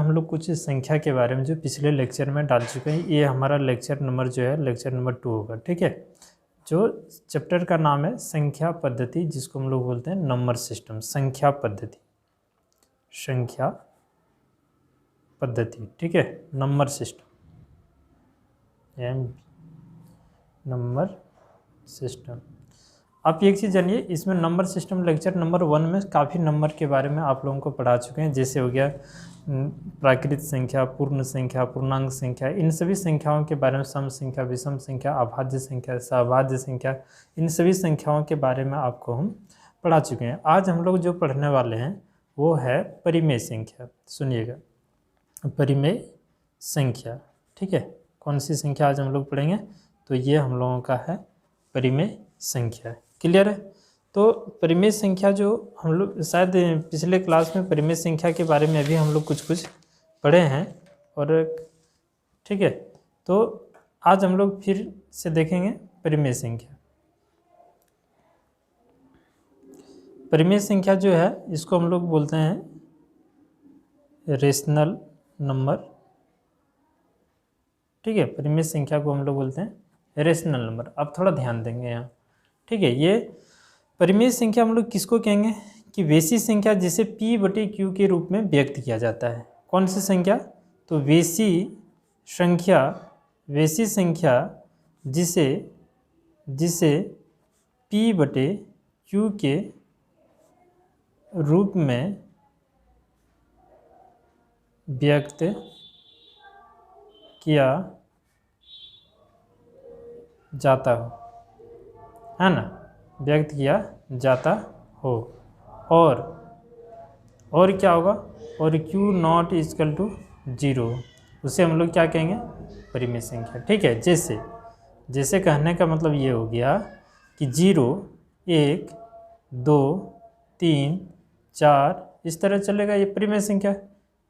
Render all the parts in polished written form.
हम लोग कुछ संख्या के बारे में जो पिछले लेक्चर में डाल चुके हैं। ये हमारा लेक्चर नंबर जो है लेक्चर नंबर 2 होगा, ठीक है। जो चैप्टर का नाम है संख्या पद्धति, जिसको हम लोग बोलते हैं नंबर सिस्टम। संख्या पद्धति, संख्या पद्धति, ठीक है, नंबर सिस्टम, नंबर सिस्टम। आप एक चीज़ जानिए, इसमें नंबर सिस्टम लेक्चर नंबर 1 में काफ़ी नंबर के बारे में आप लोगों को पढ़ा चुके हैं। जैसे हो गया प्राकृत संख्या, पूर्ण संख्या, पूर्णांक संख्या, इन सभी संख्याओं के बारे में, सम संख्या, विषम संख्या, अभाज्य संख्या, सहभाज्य संख्या, इन सभी संख्याओं के बारे में आपको हम पढ़ा चुके हैं। आज हम लोग जो पढ़ने वाले हैं वो है परिमेय संख्या। सुनिएगा, परिमेय संख्या, ठीक है। कौन सी संख्या आज हम लोग पढ़ेंगे? तो ये हम लोगों का है परिमेय संख्या। क्लियर है? तो परिमेय संख्या जो हम लोग शायद पिछले क्लास में परिमेय संख्या के बारे में भी हम लोग कुछ पढ़े हैं, और ठीक है, तो आज हम लोग फिर से देखेंगे परिमेय संख्या। परिमेय संख्या जो है इसको हम लोग बोलते हैं रेशनल नंबर, ठीक है। परिमेय संख्या को हम लोग बोलते हैं रेशनल नंबर। अब थोड़ा ध्यान देंगे यहाँ, ठीक है। ये परिमेय संख्या हम लोग किसको कहेंगे कि वैसी संख्या जिसे P/Q के रूप में व्यक्त किया जाता है। कौन सी संख्या? तो वैसी संख्या जिसे P/Q के रूप में व्यक्त किया जाता हो, है ना, व्यक्त किया जाता हो। और क्या होगा? और Q नॉट इक्वल टू 0, उसे हम लोग क्या कहेंगे? परिमेय संख्या, ठीक है। जैसे कहने का मतलब ये हो गया कि 0, 1, 2, 3, 4 इस तरह चलेगा, ये परिमेय संख्या।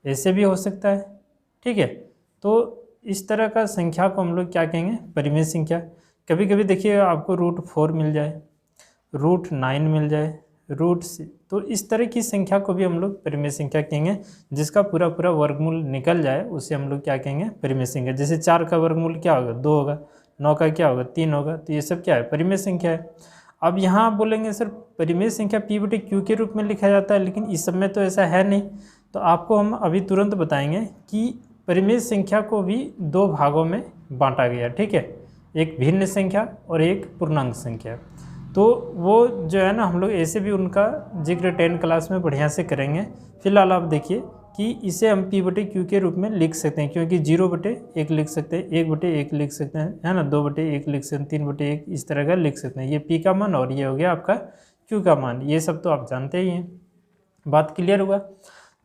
ऐसे भी हो सकता है, ठीक है। तो इस तरह का संख्या को हम लोग क्या कहेंगे? परिमेय संख्या। कभी कभी देखिए आपको √4 मिल जाए, √9 मिल जाए, तो इस तरह की संख्या को भी हम लोग परिमेय संख्या कहेंगे। जिसका पूरा वर्गमूल निकल जाए उसे हम लोग क्या कहेंगे? परिमेय संख्या। जैसे 4 का वर्गमूल क्या होगा? 2 होगा, 9 का क्या होगा? 3 होगा। तो ये सब क्या है? परिमेय संख्या है। अब यहाँ आप बोलेंगे सर परिमेय संख्या P/Q के रूप में लिखा जाता है, लेकिन इस सब में तो ऐसा है नहीं। तो आपको हम अभी तुरंत बताएंगे कि परिमेय संख्या को भी 2 भागों में बांटा गया, ठीक है। एक भिन्न संख्या और एक पूर्णांक संख्या। तो वो जो है ना, हम लोग ऐसे भी उनका जिक्र 10 क्लास में बढ़िया से करेंगे। फिलहाल आप देखिए कि इसे हम P/Q के रूप में लिख सकते हैं, क्योंकि 0/1 लिख सकते हैं, 1/1 लिख सकते हैं, है ना, 2/1 लिख सकते हैं, 3/1 इस तरह का लिख सकते हैं। ये P का मान और ये हो गया आपका Q का मान। ये सब तो आप जानते ही हैं। बात क्लियर हुआ?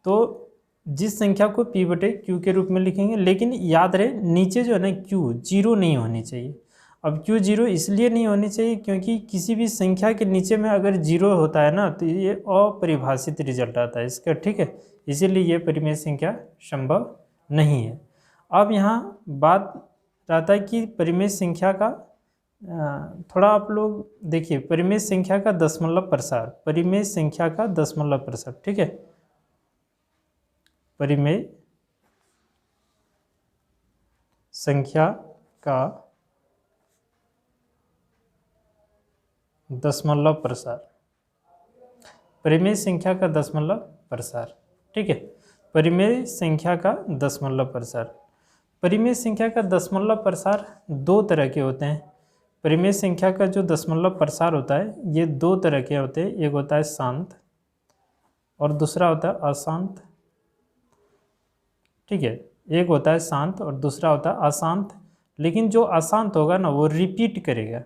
तो जिस संख्या को P/Q के रूप में लिखेंगे, लेकिन याद रहे नीचे जो है ना Q 0 नहीं होनी चाहिए। अब Q 0 इसलिए नहीं होनी चाहिए क्योंकि किसी भी संख्या के नीचे में अगर 0 होता है ना, तो ये अपरिभाषित रिजल्ट आता है इसका, ठीक है। इसीलिए ये परिमेय संख्या संभव नहीं है। अब यहाँ बात आता है कि परिमेय संख्या का थोड़ा आप लोग देखिए, परिमेय संख्या का दशमलव प्रसार, परिमेय संख्या का दशमलव प्रसार, ठीक है। परिमेय संख्या का दशमलव प्रसार, परिमेय संख्या का दशमलव प्रसार, ठीक है। परिमेय संख्या का दशमलव प्रसार, परिमेय संख्या का दशमलव प्रसार 2 तरह के होते हैं। परिमेय संख्या का जो दशमलव प्रसार होता है ये 2 तरह के होते हैं। एक होता है शांत और दूसरा होता है अशांत, ठीक है। एक होता है शांत और दूसरा होता है अशांत। लेकिन जो अशांत होगा ना वो रिपीट करेगा,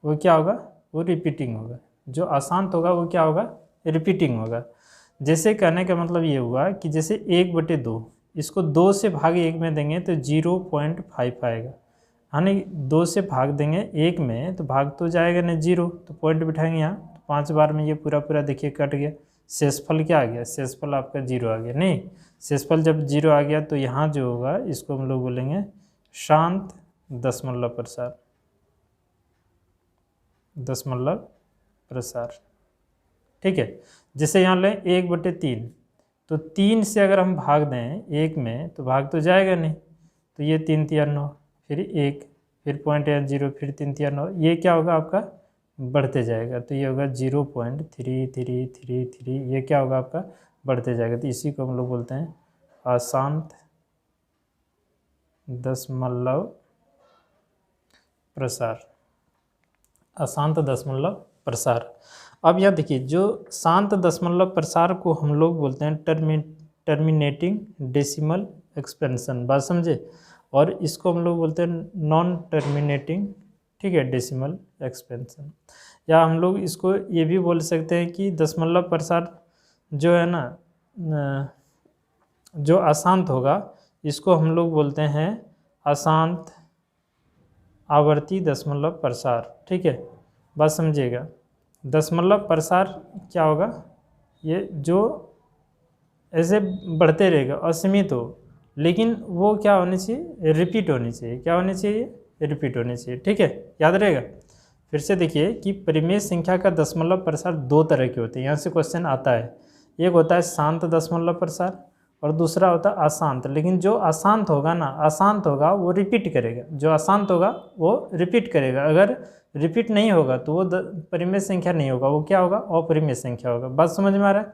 वो क्या होगा? वो रिपीटिंग होगा। जो अशांत होगा वो क्या होगा? रिपीटिंग होगा। जैसे कहने का मतलब ये हुआ कि जैसे 1/2 इसको 2 से भाग 1 में देंगे तो 0.5 आएगा, यानी 2 से भाग देंगे 1 में तो भाग तो जाएगा ना 0, तो पॉइंट बिठाएंगे यहाँ, तो 5 बार में ये पूरा देखिए कट गया। शेषफल क्या आ गया? शेषफल आपका 0 आ गया। नहीं, शेषफल जब 0 आ गया तो यहाँ जो होगा इसको हम लोग बोलेंगे शांत दशमलव प्रसार, दशमलव प्रसार, ठीक है। जैसे यहाँ लें 1/3 तो 3 से अगर हम भाग दें 1 में तो भाग तो जाएगा नहीं, तो ये 3 3 9, फिर 1, फिर 0.0, फिर 3 3 9, ये क्या होगा आपका बढ़ते जाएगा, तो ये होगा 0.3333, ये क्या होगा आपका बढ़ते जाएगा। तो इसी को हम लोग बोलते हैं अशांत दशमलव प्रसार, अशांत दशमलव प्रसार। अब यहाँ देखिए, जो शांत दशमलव प्रसार को हम लोग बोलते हैं टर्मिनेटिंग डेसिमल एक्सपेंशन, बात समझे, और इसको हम लोग बोलते हैं नॉन टर्मिनेटिंग, ठीक है, डेसिमल एक्सपेंशन। या हम लोग इसको ये भी बोल सकते हैं कि दशमलव प्रसार जो है ना, जो अशांत होगा, इसको हम लोग बोलते हैं अशांत आवर्ती दशमलव प्रसार, ठीक है, बात समझिएगा। दशमलव प्रसार क्या होगा, ये जो ऐसे बढ़ते रहेगा, असीमित हो, लेकिन वो क्या होनी चाहिए, रिपीट होनी चाहिए, क्या होनी चाहिए, रिपीट होनी चाहिए, ठीक है, याद रहेगा। फिर से देखिए कि परिमेय संख्या का दशमलव प्रसार 2 तरह के होते हैं, यहाँ से क्वेश्चन आता है। एक होता है शांत दशमलव प्रसार और दूसरा होता है अशांत। लेकिन जो अशांत होगा ना, अशांत होगा वो रिपीट करेगा, जो अशांत होगा वो रिपीट करेगा। अगर रिपीट नहीं होगा तो वो परिमेय संख्या नहीं होगा, वो क्या होगा, अपरिमेय संख्या होगा। बात समझ में आ रहा है,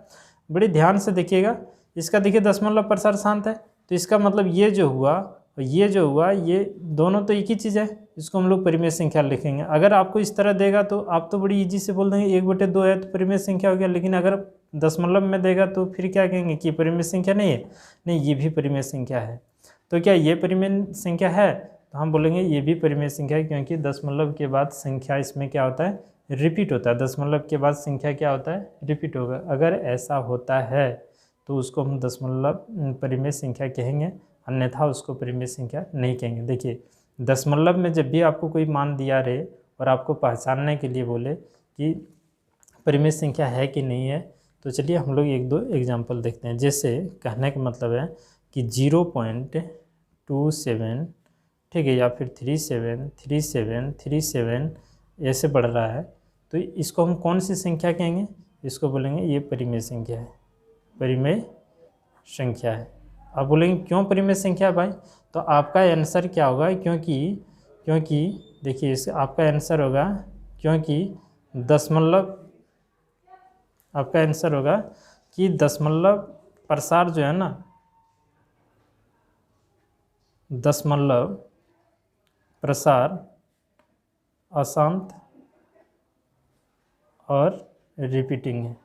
बड़ी ध्यान से देखिएगा। इसका देखिए दशमलव प्रसार शांत है, तो इसका मतलब ये जो हुआ और ये जो हुआ, ये दोनों तो एक ही चीज़ है, इसको हम लोग परिमेय संख्या लिखेंगे। अगर आपको इस तरह देगा तो आप तो बड़ी इजी से बोल देंगे 1/2 है तो परिमेय संख्या हो गया, लेकिन अगर दशमलव में देगा तो फिर क्या कहेंगे कि परिमेय संख्या नहीं है, नहीं ये भी परिमेय संख्या है। तो क्या ये परिमेय संख्या है, तो हम बोलेंगे ये भी परिमेय संख्या है, क्योंकि दशमलव के बाद संख्या इसमें क्या होता है, रिपीट होता है। दशमलव के बाद संख्या क्या होता है, रिपीट होगा। अगर ऐसा होता है तो उसको हम दशमलव परिमेय संख्या कहेंगे, अन्यथा उसको परिमेय संख्या नहीं कहेंगे। देखिए दशमलव में जब भी आपको कोई मान दिया रहे और आपको पहचानने के लिए बोले कि परिमेय संख्या है कि नहीं है, तो चलिए हम लोग 1-2 एग्जाम्पल देखते हैं। जैसे कहने का मतलब है कि 0.27, ठीक है, या फिर 37 37 37 ऐसे बढ़ रहा है, तो इसको हम कौन सी संख्या कहेंगे, इसको बोलेंगे ये परिमेय संख्या है, परिमेय संख्या है। आप बोलेंगे क्यों परिमेय संख्या है भाई, तो आपका आंसर क्या होगा, क्योंकि देखिए इसे आपका आंसर होगा, क्योंकि दशमलव, आपका आंसर होगा कि दशमलव प्रसार जो है ना, दशमलव प्रसार अशांत और रिपीटिंग है।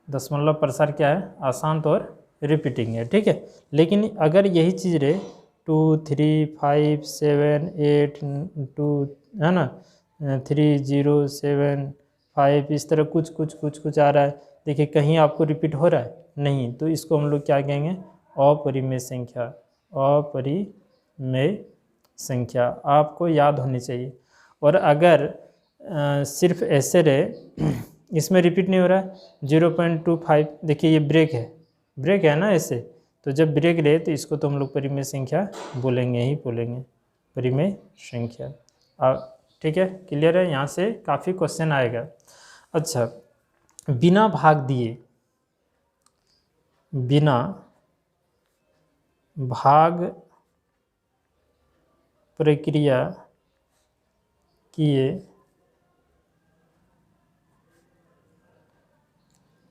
दशमलव प्रसार क्या है, अशांत और रिपीटिंग है, ठीक है। लेकिन अगर यही चीज़ रहे 2 3 5 7 8 2 है ना, 3 0 7 5 इस तरह कुछ आ रहा है, देखिए कहीं आपको रिपीट हो रहा है नहीं, तो इसको हम लोग क्या कहेंगे, अपरिमेय संख्या, अपरिमेय संख्या आपको याद होनी चाहिए। और अगर सिर्फ ऐसे रहे इसमें रिपीट नहीं हो रहा है 0.25, देखिए ये ब्रेक है ना ऐसे, तो जब ब्रेक रहे तो इसको तो हम लोग परिमेय संख्या बोलेंगे ही बोलेंगे, परिमेय संख्या। ठीक है, क्लियर है, यहाँ से काफ़ी क्वेश्चन आएगा। अच्छा, बिना भाग दिए, बिना भाग प्रक्रिया किए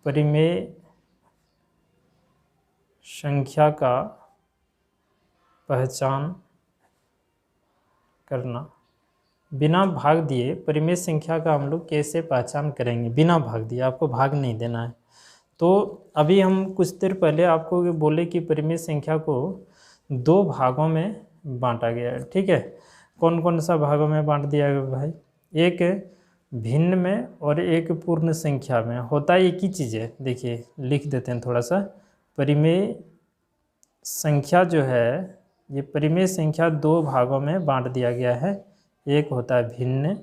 परिमेय संख्या का पहचान करना। बिना भाग दिए परिमेय संख्या का हम लोग कैसे पहचान करेंगे, बिना भाग दिए, आपको भाग नहीं देना है। तो अभी हम कुछ देर पहले आपको बोले कि परिमेय संख्या को 2 भागों में बांटा गया है, ठीक है। कौन कौन सा भागों में बांट दिया गया भाई, एक भिन्न में और एक पूर्ण संख्या में। होता है एक ही चीज़ है, देखिए लिख देते हैं थोड़ा सा। परिमेय संख्या जो है, ये परिमेय संख्या 2 भागों में बांट दिया गया है। एक होता है भिन्न,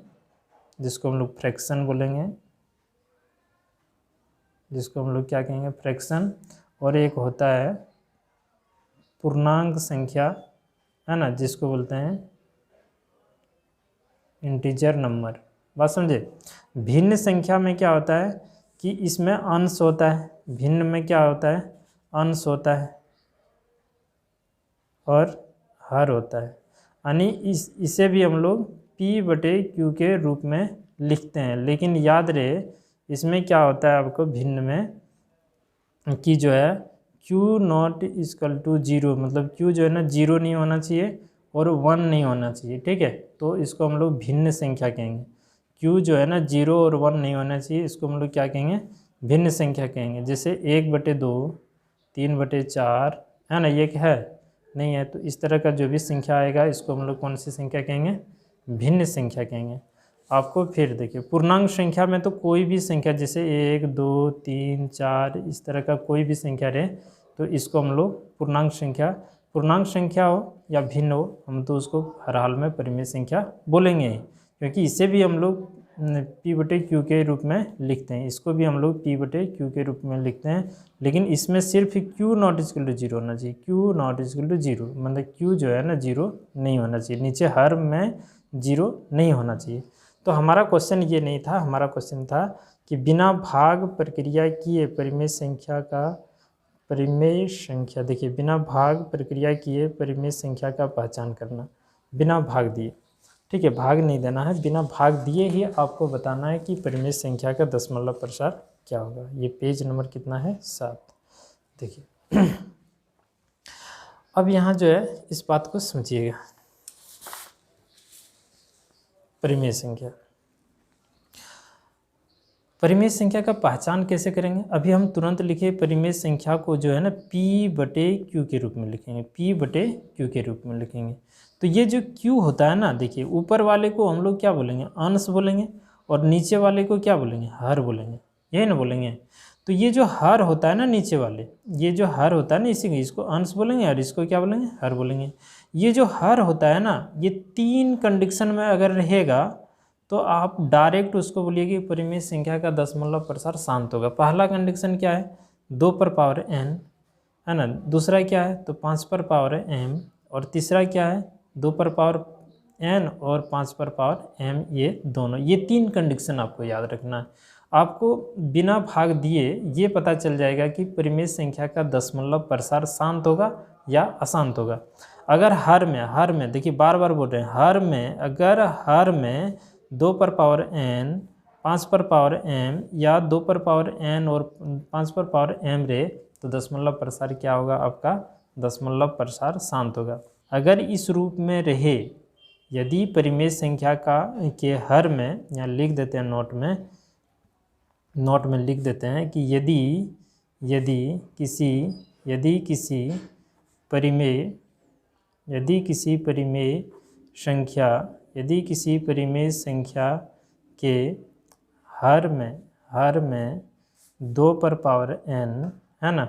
जिसको हम लोग फ्रैक्शन बोलेंगे, जिसको हम लोग क्या कहेंगे, फ्रैक्शन। और एक होता है पूर्णांक संख्या, है ना, जिसको बोलते हैं इंटीजर नंबर। बात समझे। भिन्न संख्या में क्या होता है कि इसमें अंश होता है, भिन्न में क्या होता है, अंश होता है और हर होता है, यानी इसे भी हम लोग P/Q के रूप में लिखते हैं। लेकिन याद रहे इसमें क्या होता है आपको भिन्न में कि जो है Q�not = 0, मतलब Q जो है ना 0 नहीं होना चाहिए और 1 नहीं होना चाहिए, ठीक है। तो इसको हम लोग भिन्न संख्या कहेंगे। Q जो है ना 0 और 1 नहीं होना चाहिए, इसको हम लोग क्या कहेंगे, भिन्न संख्या कहेंगे। जैसे 1/2, 3/4 है ना, ये है नहीं है, तो इस तरह का जो भी संख्या आएगा इसको हम लोग कौन सी संख्या कहेंगे, भिन्न संख्या कहेंगे। आपको फिर देखिए पूर्णांक संख्या में तो कोई भी संख्या जैसे 1, 2, 3, 4 इस तरह का कोई भी संख्या रहे तो इसको हम लोग पूर्णांक संख्या हो या भिन्न हो, हम तो उसको हर हाल में परिमेय संख्या बोलेंगे, क्योंकि इसे भी हम लोग P/Q के रूप में लिखते हैं, इसको भी हम लोग P/Q के रूप में लिखते हैं। लेकिन इसमें सिर्फ Q�not = 0 होना चाहिए, Q�not = 0 मतलब Q जो है ना 0 नहीं होना चाहिए, नीचे हर में 0 नहीं होना चाहिए। तो हमारा क्वेश्चन ये नहीं था, हमारा क्वेश्चन था कि बिना भाग प्रक्रिया किए परिमेय संख्या देखिए बिना भाग प्रक्रिया किए परिमेय संख्या का पहचान करना, बिना भाग दिए, ठीक है, भाग नहीं देना है, बिना भाग दिए ही आपको बताना है कि परिमेय संख्या का दशमलव प्रसार क्या होगा। ये पेज नंबर कितना है, 7। देखिए अब यहाँ जो है इस बात को समझिएगा, परिमेय संख्या का पहचान कैसे करेंगे। अभी हम तुरंत लिखे परिमेय संख्या को जो है ना P/Q के रूप में लिखेंगे, P/Q के रूप में लिखेंगे। तो ये जो Q होता है ना, देखिए ऊपर वाले को हम लोग क्या बोलेंगे, अंश बोलेंगे, और नीचे वाले को क्या बोलेंगे, हर बोलेंगे, यही ना बोलेंगे। तो ये जो हर होता है ना नीचे वाले, ये जो हर होता है ना इसको अंश बोलेंगे और इसको क्या बोलेंगे, हर बोलेंगे। ये जो हर होता है ना, ये 3 कंडीशन में अगर रहेगा तो आप डायरेक्ट उसको बोलिए कि परिमेय संख्या का दशमलव प्रसार शांत होगा। पहला कंडीशन क्या है, 2/n है ना, दूसरा क्या है तो 5/m, और तीसरा क्या है 2/n और 5/m, ये दोनों, ये 3 कंडीशन आपको याद रखना है। आपको बिना भाग दिए ये पता चल जाएगा कि परिमेय संख्या का दशमलव प्रसार शांत होगा या अशांत होगा। अगर हर में देखिए बार बार बोल रहे हैं, हर में अगर हर में 2/n 5/m या 2/n और 5/m रहे तो दशमलव प्रसार क्या होगा, आपका दशमलव प्रसार शांत होगा। अगर इस रूप में रहे, यदि परिमेय संख्या के हर में, यहाँ लिख देते हैं नोट में लिख देते हैं कि यदि किसी परिमेय संख्या के हर में 2/n है ना,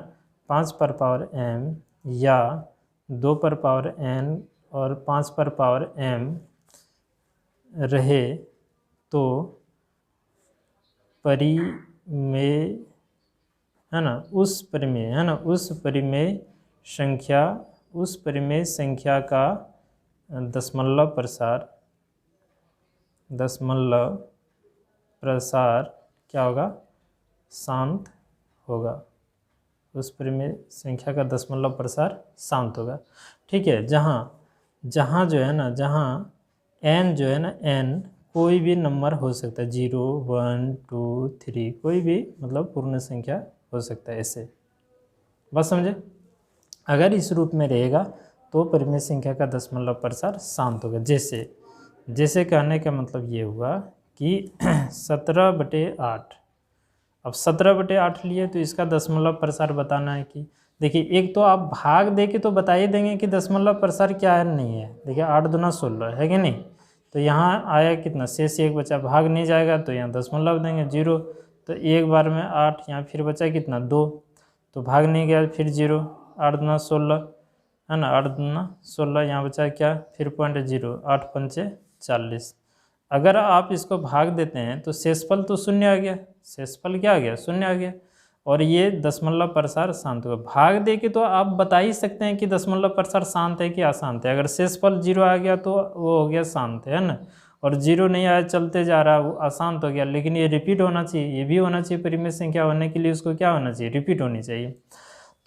5/m या 2/n और 5/m रहे तो परिमेय है ना, उस परिमेय संख्या का दशमलव प्रसार क्या होगा, शांत होगा। उस परिमेय संख्या का दशमलव प्रसार शांत होगा, ठीक है। जहाँ जो है ना, जहाँ n जो है ना, n कोई भी नंबर हो सकता है, 0, 1, 2, 3 कोई भी मतलब पूर्ण संख्या हो सकता है, ऐसे बस समझे। अगर इस रूप में रहेगा तो परिमेय संख्या का दशमलव प्रसार शांत होगा। जैसे कहने का मतलब ये हुआ कि 17/8, अब 17/8 लिए तो इसका दशमलव प्रसार बताना है कि देखिए, एक तो आप भाग दे के तो बता ही देंगे कि दशमलव प्रसार क्या है नहीं है। देखिए 8 दूना 16 है कि नहीं, तो यहाँ आया कितना, शेष 1 बचा, भाग नहीं जाएगा तो यहाँ दशमलव देंगे 0, तो एक बार में 8, यहाँ फिर बचा कितना 2, तो भाग नहीं गया फिर 0, 8 दूना 16 है ना, 8 दूना 16, यहाँ बचा क्या फिर 0.0, 8 पंचे 40। अगर आप इसको भाग देते हैं तो शेषफल तो शून्य आ गया, शेषफल क्या आ गया, शून्य आ गया, और ये दशमलव प्रसार शांत होगा। भाग दे के तो आप बता ही सकते हैं कि दशमलव प्रसार शांत है कि अशांत है। अगर शेषफल 0 आ गया तो वो हो गया शांत है ना, और 0 नहीं आया, चलते जा रहा, वो अशांत हो गया, लेकिन ये रिपीट होना चाहिए, ये भी होना चाहिए परिमेय संख्या होने के लिए, उसको क्या होना चाहिए, रिपीट होनी चाहिए।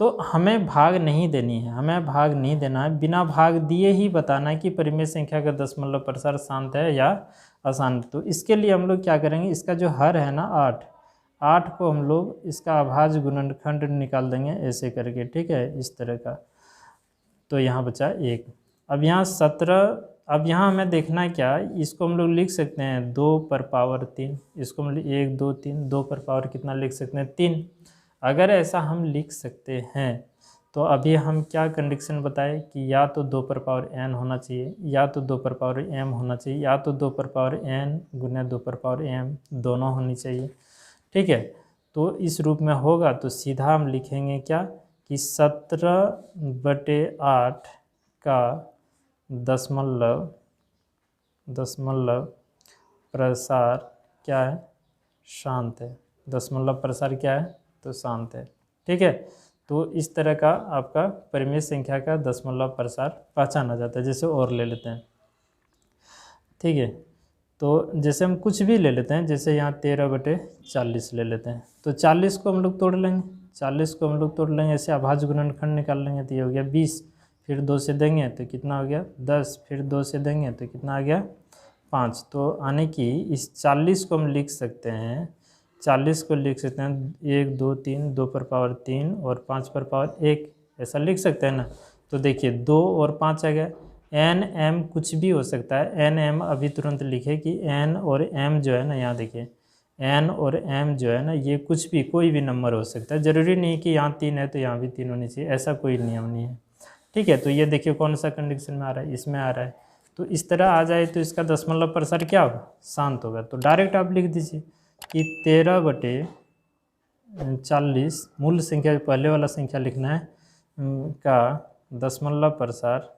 तो हमें भाग नहीं देनी है, हमें भाग नहीं देना है, बिना भाग दिए ही बताना है कि परिमेय संख्या का दशमलव प्रसार शांत है या अशांत। तो इसके लिए हम लोग क्या करेंगे, इसका जो हर है ना 8 को हम लोग इसका अभाज्य गुणनखंड निकाल देंगे ऐसे करके, ठीक है, इस तरह का। तो यहाँ बचा 1। अब यहाँ 17, अब यहाँ हमें देखना है क्या, इसको हम लोग लिख सकते हैं 2 पर पावर 3, इसको हम 1 2 3, 2 पर पावर कितना लिख सकते हैं, 3। अगर ऐसा हम लिख सकते हैं तो अभी हम क्या कंडीशन बताए कि या तो 2 पर पावर n होना चाहिए, या तो 2 पर पावर m होना चाहिए, या तो 2 पर पावर n गुना 2 पर पावर m दोनों होनी चाहिए, ठीक है। तो इस रूप में होगा तो सीधा हम लिखेंगे क्या कि 17/8 का दशमलव प्रसार क्या है, शांत है। दशमलव प्रसार क्या है, तो शांत है, ठीक है। तो इस तरह का आपका परिमेय संख्या का दशमलव प्रसार पहचाना जाता है। जैसे और ले लेते हैं, ठीक है। तो जैसे हम कुछ भी ले लेते हैं, जैसे यहाँ 13/40 ले लेते हैं, तो 40 को हम लोग तोड़ लेंगे, 40 को हम लोग तोड़ लेंगे, ऐसे अभाज्य गुणनखंड निकाल लेंगे, तो ये हो गया 20, फिर 2 से देंगे तो कितना हो गया 10, फिर 2 से देंगे तो कितना आ गया 5। तो आने की इस 40 को हम लिख सकते हैं, 40 को लिख सकते हैं 1 2 3, 2 पर पावर 3 और 5 पर पावर 1, ऐसा लिख सकते हैं ना। तो देखिए 2 और 5 आ गया, एन एम कुछ भी हो सकता है, एन एम अभी तुरंत लिखे कि एन और एम जो है ना, यहाँ देखिए एन और एम जो है ना, ये कुछ भी कोई भी नंबर हो सकता है, ज़रूरी नहीं कि यहाँ 3 है तो यहाँ भी 3 होनी चाहिए, ऐसा कोई नियम नहीं है, ठीक है। तो ये देखिए कौन सा कंडीशन में आ रहा है, इसमें आ रहा है। तो इस तरह आ जाए तो इसका दशमलव प्रसार क्या होगा, शांत होगा। तो डायरेक्ट आप लिख दीजिए कि 13/40 मूल संख्या, पहले वाला संख्या लिखना है, का दशमलव प्रसार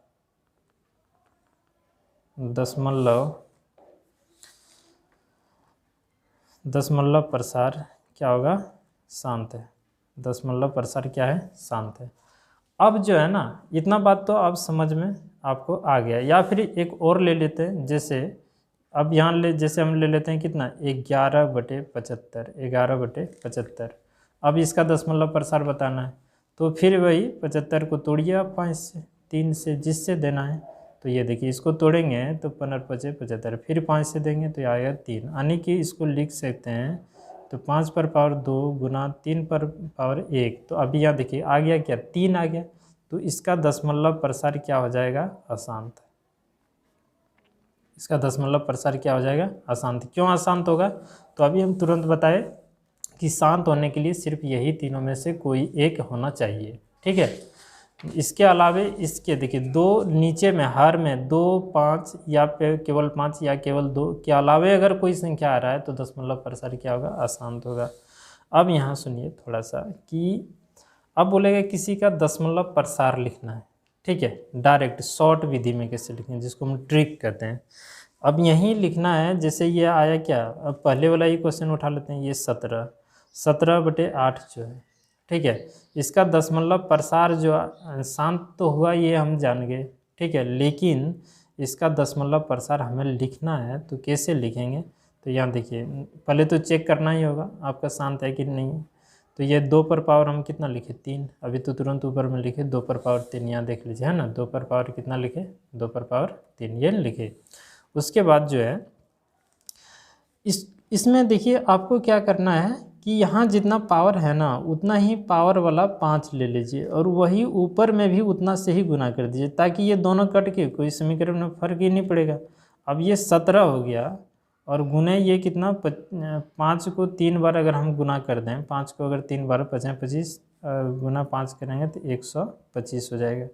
क्या होगा, शांत है। दशमलव प्रसार क्या है, शांत है। अब जो है ना, इतना बात तो आप समझ में आपको आ गया। या फिर एक और ले लेते हैं, जैसे अब यहाँ जैसे हम ले लेते हैं कितना 11/75, 11/75। अब इसका दशमलव प्रसार बताना है, तो फिर वही 75 को तोड़िए आप 5 से, 3 से, जिससे देना है। तो ये देखिए इसको तोड़ेंगे तो 15×5 = 75, फिर 5 से देंगे तो आएगा 3, यानी कि इसको लिख सकते हैं तो 5 पर पावर 2 गुना 3 पर पावर 1। तो अभी यहाँ देखिए आ गया क्या, 3 आ गया। तो इसका दशमलव प्रसार क्या हो जाएगा, अशांत। इसका दशमलव प्रसार क्या हो जाएगा, अशांत। क्यों अशांत होगा, तो अभी हम तुरंत बताए कि शांत होने के लिए सिर्फ यही तीनों में से कोई एक होना चाहिए, ठीक है। इसके अलावे इसके देखिए 2 नीचे में हर में 2 5 या केवल 5 या केवल 2 के अलावे अगर कोई संख्या आ रहा है तो दशमलव प्रसार क्या होगा, अशांत होगा। अब यहाँ सुनिए थोड़ा सा कि अब बोलेगा किसी का दशमलव प्रसार लिखना है, ठीक है, डायरेक्ट शॉर्ट विधि में कैसे लिखें, जिसको हम ट्रिक कहते हैं। अब यहीं लिखना है, जैसे ये आया क्या, अब पहले वाला ही क्वेश्चन उठा लेते हैं, ये 17/8 जो है, ठीक है। इसका दशमलव प्रसार जो शांत तो हुआ ये हम जान गए, ठीक है, लेकिन इसका दशमलव प्रसार हमें लिखना है तो कैसे लिखेंगे। तो यहाँ देखिए पहले तो चेक करना ही होगा आपका शांत है कि नहीं। तो ये 2 पर पावर हम कितना लिखे, 3, अभी तो तुरंत ऊपर में लिखे 2 पर पावर 3, यहाँ देख लीजिए है ना, 2 पर पावर कितना लिखे, 2 पर पावर 3 ये लिखे। उसके बाद जो है इसमें देखिए आपको क्या करना है कि यहाँ जितना पावर है ना उतना ही पावर वाला 5 ले लीजिए और वही ऊपर में भी उतना से ही गुना कर दीजिए, ताकि ये दोनों कट के कोई समीकरण में फर्क ही नहीं पड़ेगा। अब ये 17 हो गया और गुने ये कितना 5 को 3 बार अगर हम गुना कर दें, 5 को अगर 3 बार 25 गुना 5 करेंगे तो 125 हो जाएगा।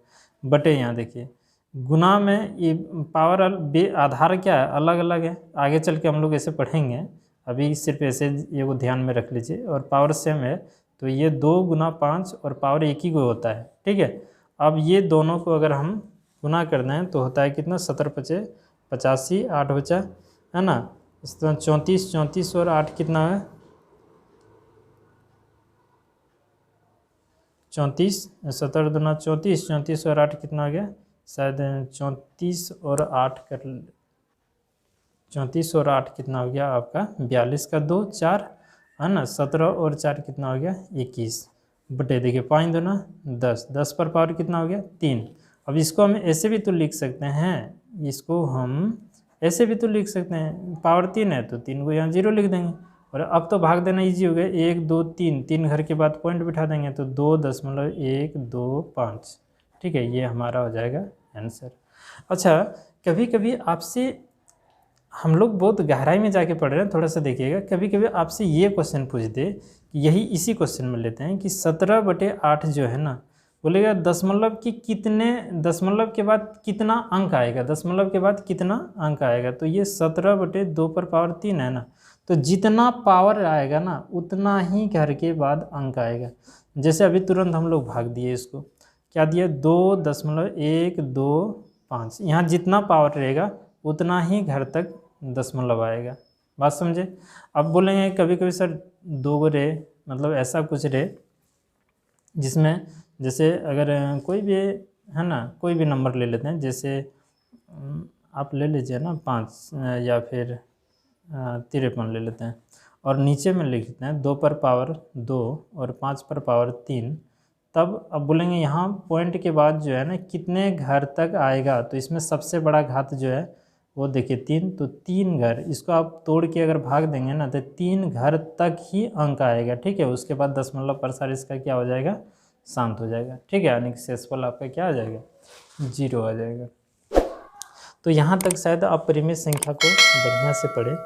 बटे यहाँ देखिए गुना में ये पावर आधार क्या है, अलग अलग है, आगे चल के हम लोग ऐसे पढ़ेंगे, अभी सिर्फ ऐसे ये को ध्यान में रख लीजिए। और पावर सेम है तो ये 2 गुना 5 और पावर एक ही को होता है, ठीक है। अब ये दोनों को अगर हम गुना कर दें तो होता है कितना 17×5 = 85, 8 बचा है ना, इस तरह 34 और 8 कितना है 34, 17 दूना 34, 34 और 8 कितना हो गया, शायद 34 और 8 कर 34 और 8 कितना हो गया आपका 42 का 2 4 है ना, 17 और 4 कितना हो गया 21 बटे देखिए 5 दूना 10, 10 पर पावर कितना हो गया 3। अब इसको हम ऐसे भी तो लिख सकते हैं, इसको हम ऐसे भी तो लिख सकते हैं, पावर 3 है तो 3 को यहाँ 0 लिख देंगे। और अब तो भाग देना इजी हो गया, 1 2 3, 3 घर के बाद पॉइंट बिठा देंगे तो 2.125। ठीक है, ये हमारा हो जाएगा आंसर। अच्छा, कभी कभी आपसे हम लोग बहुत गहराई में जाके पढ़ रहे हैं, थोड़ा सा देखिएगा, कभी कभी आपसे ये क्वेश्चन पूछ दे कि यही इसी क्वेश्चन में लेते हैं कि 17/8 जो है ना, बोलेगा दशमलव की कितने, दशमलव के बाद कितना अंक आएगा, दशमलव के बाद कितना अंक आएगा। तो ये 17/2 पर पावर 3 है ना, तो जितना पावर आएगा ना उतना ही घर के बाद अंक आएगा। जैसे अभी तुरंत हम लोग भाग दिए, इसको क्या दिया 2.125, यहाँ जितना पावर रहेगा उतना ही घर तक दशमलव आएगा। बात समझे। अब बोलेंगे कभी कभी सर 2 रे, मतलब ऐसा कुछ रे जिसमें जैसे अगर कोई भी है ना, कोई भी नंबर ले लेते हैं, जैसे आप ले लीजिए ना 5 या फिर 53 ले लेते हैं और नीचे में लिख देते हैं 2 पर पावर 2 और 5 पर पावर 3। तब अब बोलेंगे यहाँ पॉइंट के बाद जो है ना कितने घर तक आएगा, तो इसमें सबसे बड़ा घात जो है वो देखिए 3, तो 3 घर, इसको आप तोड़ के अगर भाग देंगे ना तो 3 घर तक ही अंक आएगा। ठीक है, उसके बाद दशमलव प्रसार इसका क्या हो जाएगा, शांत हो जाएगा। ठीक है, यानी कि शेषफल आपका क्या आ जाएगा 0 आ जाएगा। तो यहाँ तक शायद आप परिमेय संख्या को बढ़िया से पढ़ें।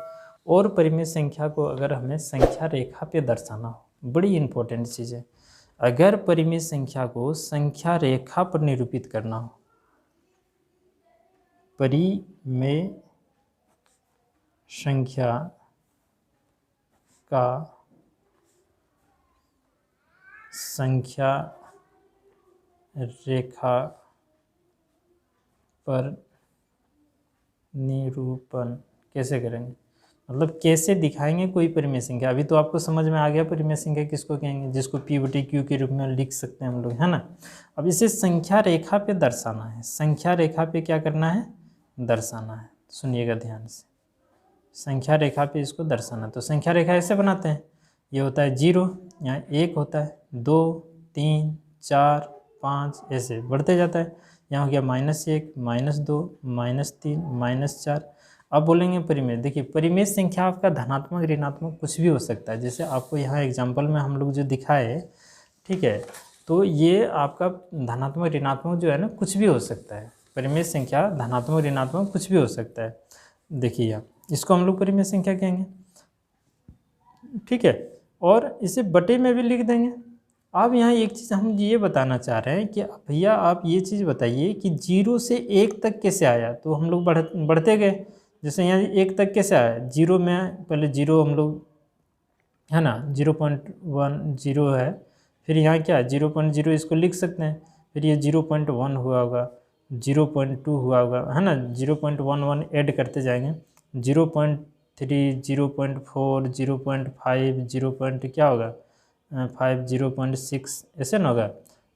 और परिमेय संख्या को अगर हमें संख्या रेखा पे दर्शाना हो, बड़ी इंपॉर्टेंट चीज़ है, अगर परिमेय संख्या को संख्या रेखा पर निरूपित करना हो, परिमेय संख्या का संख्या रेखा पर निरूपण कैसे करेंगे, मतलब कैसे दिखाएंगे कोई परिमेय संख्या। अभी तो आपको समझ में आ गया परिमेय संख्या किसको कहेंगे, जिसको P/Q के रूप में लिख सकते हैं हम लोग, है ना। अब इसे संख्या रेखा पे दर्शाना है, संख्या रेखा पे क्या करना है, दर्शाना है। सुनिएगा ध्यान से, संख्या रेखा पे इसको दर्शाना। तो संख्या रेखा ऐसे बनाते हैं, ये होता है 0, यहाँ 1 होता है, 2 3 4 5 ऐसे बढ़ते जाता है। यहाँ हो गया -1 -2 -3 -4। अब बोलेंगे परिमेय, देखिए परिमेय संख्या आपका धनात्मक ऋणात्मक कुछ भी हो सकता है। जैसे आपको यहाँ एग्जाम्पल में हम लोग जो दिखाए, ठीक है, तो ये आपका धनात्मक ऋणात्मक जो है ना कुछ भी हो सकता है। परिमेय संख्या धनात्मक ऋणात्मक कुछ भी हो सकता है। देखिए आप, इसको हम लोग परिमेय संख्या कहेंगे। ठीक है, और इसे बटे में भी लिख देंगे। अब यहाँ एक चीज़ हम ये बताना चाह रहे हैं कि भैया आप ये चीज़ बताइए कि 0 से 1 तक कैसे आया। तो हम लोग बढ़ते गए, जैसे यहाँ 1 तक कैसे आया, 0 में पहले 0 हम लोग है ना 0.10 है, फिर यहाँ क्या 0.0 इसको लिख सकते हैं, फिर ये 0.1 हुआ होगा, 0.2 हुआ होगा, है ना, 0.11 ऐड करते जाएंगे, 0.3 0.4 0.5 0. क्या होगा 5 0.6 ऐसे ना होगा,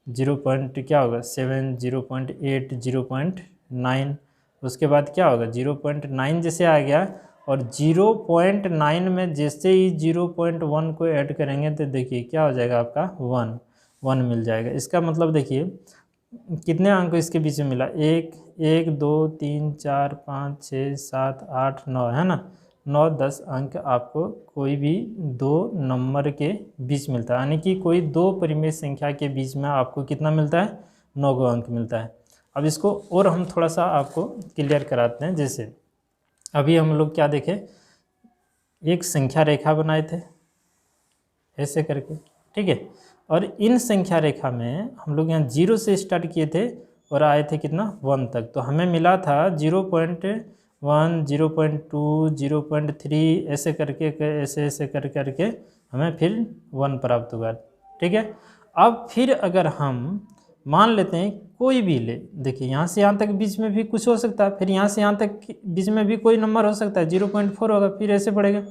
0. क्या होगा 7 0.8 0.9। उसके बाद क्या होगा 0.9 जैसे आ गया, और 0.9 में जैसे ही 0.1 को ऐड करेंगे तो देखिए क्या हो जाएगा आपका 1 मिल जाएगा। इसका मतलब देखिए कितने अंक इसके बीच में मिला, 1 1 2 3 4 5 6 7 8 9 है ना, 9 10 अंक आपको कोई भी 2 नंबर के बीच मिलता है, यानी कि कोई 2 परिमेय संख्या के बीच में आपको कितना मिलता है 9 अंक मिलता है। अब इसको और हम थोड़ा सा आपको क्लियर कराते हैं। जैसे अभी हम लोग क्या देखें, एक संख्या रेखा बनाए थे ऐसे करके, ठीक है, और इन संख्या रेखा में हम लोग यहाँ 0 से स्टार्ट किए थे और आए थे कितना 1 तक। तो हमें मिला था 0.1 0.2 0.3 ऐसे करके ऐसे करके हमें फिर 1 प्राप्त हुआ। ठीक है, अब फिर अगर हम मान लेते हैं कोई भी ले, देखिए यहाँ से यहाँ तक बीच में भी कुछ हो सकता है, फिर यहाँ से यहाँ तक बीच में भी कोई नंबर हो सकता है, 0.4 होगा, फिर ऐसे बढ़ेगा।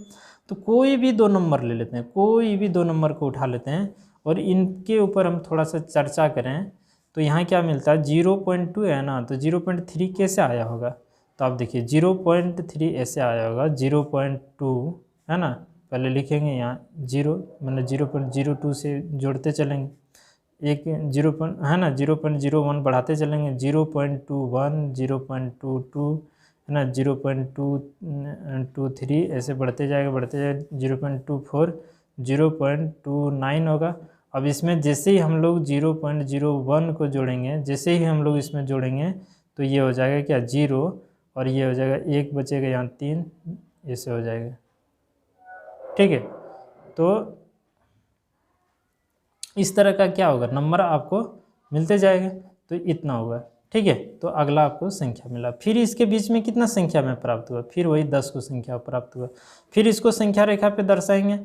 तो कोई भी 2 नंबर ले लेते हैं, कोई भी 2 नंबर को उठा लेते हैं और इनके ऊपर हम थोड़ा सा चर्चा करें। तो यहाँ क्या मिलता है 0.2 है ना, तो 0.3 कैसे आया होगा, तो आप देखिए 0.3 ऐसे आया होगा, 0.2 है ना, पहले लिखेंगे यहाँ 0 मतलब 0.02 से जोड़ते चलेंगे, एक 0 है ना 0.01 बढ़ाते चलेंगे, 0.21 0.22 है ना 0.223 ऐसे बढ़ते जाएगा 0.24 0.29 होगा। अब इसमें जैसे ही हम लोग 0.01 को जोड़ेंगे, जैसे ही हम लोग इसमें जोड़ेंगे तो ये हो जाएगा क्या 0 और ये हो जाएगा 1 बचेगा यहाँ 3 ऐसे हो जाएगा। ठीक है, तो इस तरह का क्या होगा नंबर आपको मिलते जाएगा, तो इतना होगा। ठीक है, तो अगला आपको संख्या मिला, फिर इसके बीच में कितना संख्या में प्राप्त हुआ, फिर वही 10 को संख्या प्राप्त हुआ। फिर इसको संख्या रेखा पे दर्शाएंगे,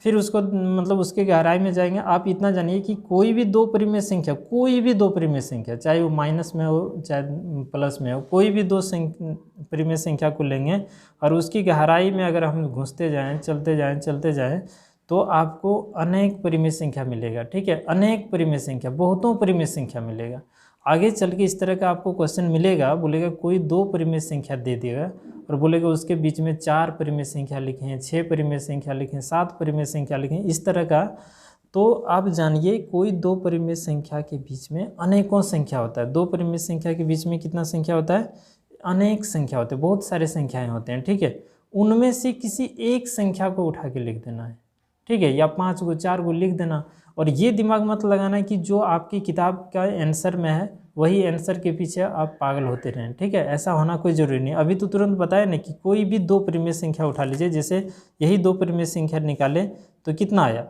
फिर उसको मतलब उसके गहराई में जाएंगे। आप इतना जानिए कि कोई भी दो परिमेय संख्या, कोई भी दो परिमेय संख्या, चाहे वो माइनस में हो चाहे प्लस में हो, कोई भी दो परिमेय संख्या को लेंगे और उसकी गहराई में अगर हम घुसते जाएँ चलते जाएँ तो आपको अनेक परिमेय संख्या मिलेगा। ठीक है, अनेक परिमेय संख्या, बहुतों परिमेय संख्या मिलेगा। आगे चल के इस तरह का आपको क्वेश्चन मिलेगा, बोलेगा कोई दो परिमेय संख्या दे देगा और बोलेगा उसके बीच में 4 परिमेय संख्या लिखें, 6 परिमेय संख्या लिखें, 7 परिमेय संख्या लिखें, इस तरह का। तो आप जानिए कोई दो परिमेय संख्या के बीच में अनेकों संख्या होता है। दो परिमेय संख्या के बीच में कितना संख्या होता है, अनेक संख्या होते हैं, बहुत सारे संख्याएँ होते हैं। ठीक है, उनमें से किसी एक संख्या को उठा के लिख देना है। ठीक है, या 5 को 4 को लिख देना। और ये दिमाग मत लगाना कि जो आपकी किताब का आंसर में है वही आंसर के पीछे आप पागल होते रहें। ठीक है, ऐसा होना कोई ज़रूरी नहीं। अभी तो तुरंत बताया ना कि कोई भी दो परिमेय संख्या उठा लीजिए, जैसे यही दो परिमेय संख्या निकाले तो कितना आया,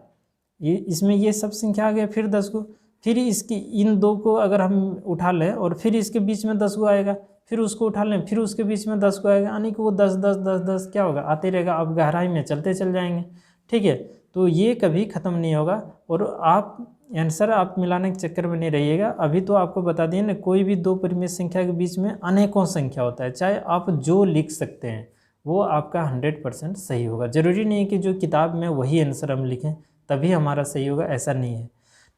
ये इसमें ये सब संख्या आ गया, फिर 10 को, फिर इसकी इन दो को अगर हम उठा लें और फिर इसके बीच में 10 को आएगा, फिर उसको उठा लें, फिर उसके बीच में 10 को आएगा, यानी कि वो 10 10 10 10 क्या होगा, आते रहेगा। आप गहराई में चलते चल जाएंगे। ठीक है, तो ये कभी ख़त्म नहीं होगा। और आप आंसर आप मिलाने के चक्कर में नहीं रहिएगा। अभी तो आपको बता दिए ना, कोई भी दो परिमेय संख्या के बीच में अनेकों संख्या होता है। चाहे आप जो लिख सकते हैं वो आपका 100% सही होगा। ज़रूरी नहीं है कि जो किताब में वही आंसर हम लिखें तभी हमारा सही होगा, ऐसा नहीं है।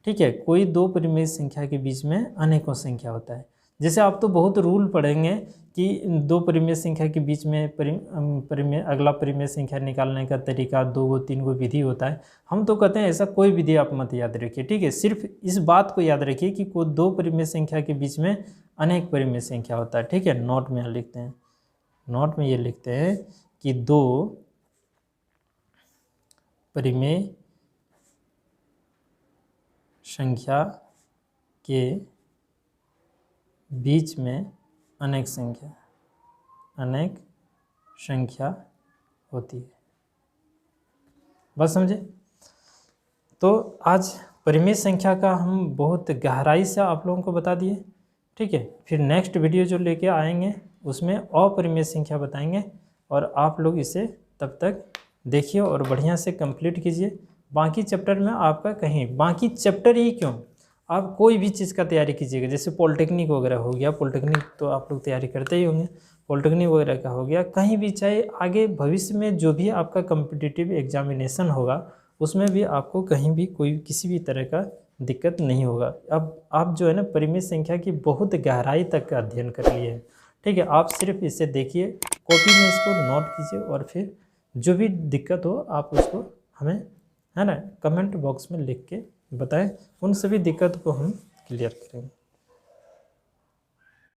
ठीक है, कोई दो परिमेय संख्या के बीच में अनेकों संख्या होता है। जैसे आप तो बहुत रूल पढ़ेंगे कि दो परिमेय संख्या के बीच में अगला परिमेय संख्या निकालने का तरीका 2 गो 3 गो विधि होता है। हम तो कहते हैं ऐसा कोई विधि आप मत याद रखिए। ठीक है, सिर्फ इस बात को याद रखिए कि कोई दो परिमेय संख्या के बीच में अनेक परिमेय संख्या होता है। ठीक है, नोट में लिखते हैं, नोट में ये लिखते हैं कि दो परिमेय संख्या के बीच में अनेक संख्या होती है। बस समझे? तो आज परिमेय संख्या का हम बहुत गहराई से आप लोगों को बता दिए। ठीक है, फिर नेक्स्ट वीडियो जो लेके आएंगे उसमें अपरिमेय संख्या बताएंगे और आप लोग इसे तब तक देखिए और बढ़िया से कंप्लीट कीजिए। बाकी चैप्टर में आपका कहीं, बाकी चैप्टर ही क्यों, आप कोई भी चीज़ का तैयारी कीजिएगा। जैसे पॉलिटेक्निक वगैरह हो गया, पॉलिटेक्निक तो आप लोग तैयारी करते ही होंगे, पॉलिटेक्निक वगैरह का हो गया, कहीं भी चाहे आगे भविष्य में जो भी आपका कॉम्पिटिटिव एग्जामिनेशन होगा उसमें भी आपको कहीं भी कोई किसी भी तरह का दिक्कत नहीं होगा। अब आप जो है ना परिमेय संख्या की बहुत गहराई तक का अध्ययन कर लिए हैं। ठीक है, आप सिर्फ इसे देखिए, कॉपी में इसको नोट कीजिए और फिर जो भी दिक्कत हो आप उसको हमें है ना कमेंट बॉक्स में लिख के बताएं, उन सभी दिक्कत को हम क्लियर करेंगे।